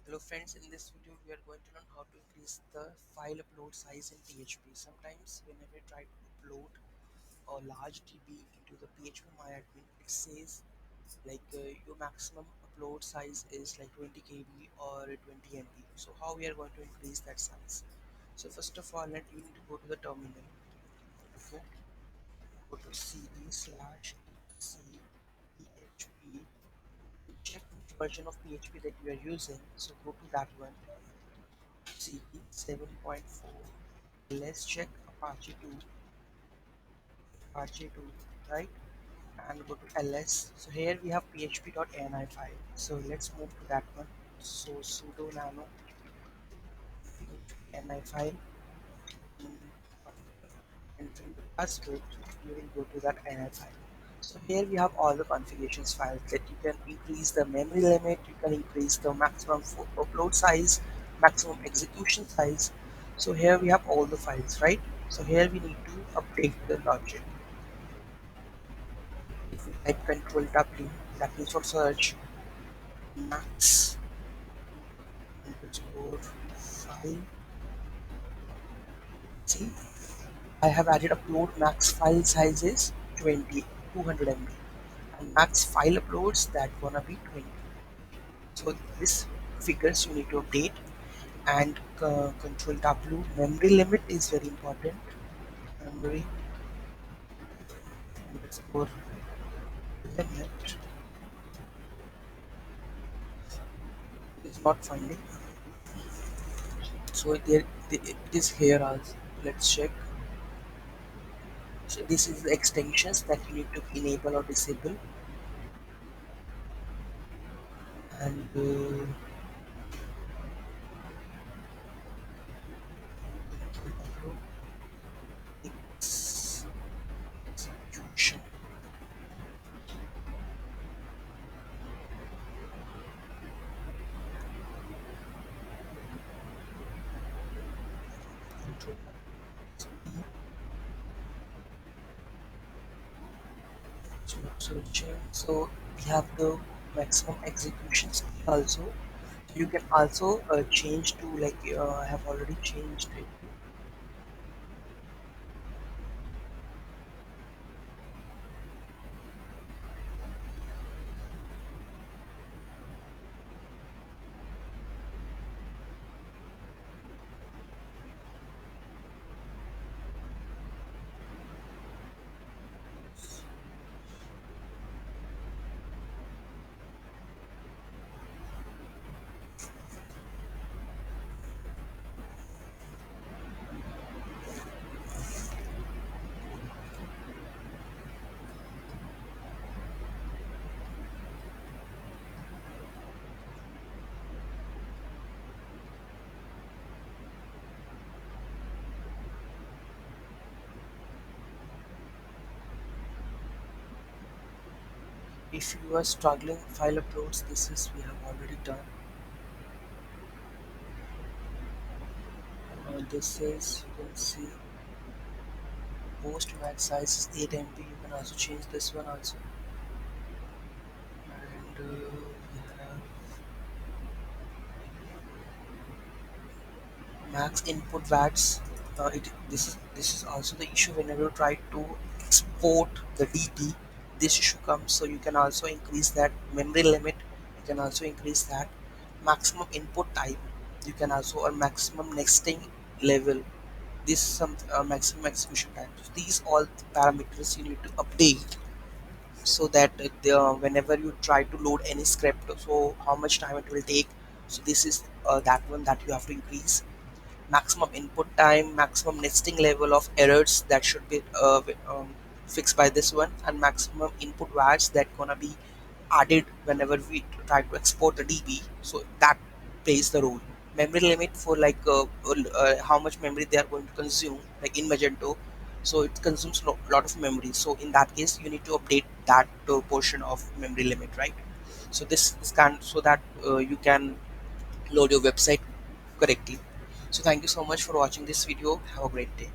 Hello friends, in this video we are going to learn how to increase the file upload size in PHP. Sometimes whenever you try to upload a large DB into the PHP it says your maximum upload size is like 20 KB or 20 MB. So how we are going to increase that size? So first of all, you need to go to the terminal. Okay, go to cd/php. Check which version of PHP that you are using. So go to that one. CD 7.4. Let's check Apache 2, right? And go to ls. So here we have php.ini file. So let's move to that one. So sudo nano ini file. Enter the password. You will go to that ini file. So here we have all the configurations files that you can increase the memory limit, you can increase the maximum upload size, maximum execution size. So here we have all the files, right? So here we need to update the logic. If we type control W, that means for search, max underscore file. See, I have added upload max file size is 20, 200 MB, and max file uploads that gonna be 20. So this figures you need to update, and control W. Memory limit is very important. Memory underscore limit is not finding. So it is here also. Let's check. So this is the extensions that you need to enable or disable, and execution. Control searching. So we have the maximum execution speed also. You can also change to I have already changed it. If you are struggling file uploads, this is we have already done. This is, you can see, post max size is 8 MB. You can also change this one also. And we have max input watts. This is also the issue whenever you try to export the DB. This issue comes, so you can also increase that memory limit. You can also increase that maximum input type. You can also, or maximum nesting level. This some maximum execution time. So these all the parameters you need to update, so that whenever you try to load any script, so how much time it will take. So this is that one that you have to increase. Maximum input time, maximum nesting level of errors that should be fixed by this one, and maximum input watts that gonna be added whenever we try to export the DB. So that plays the role. Memory limit for how much memory they are going to consume, like in Magento. So it consumes a lot of memory. So in that case, you need to update that portion of memory limit, right? So this can, so that you can load your website correctly. So thank you so much for watching this video. Have a great day.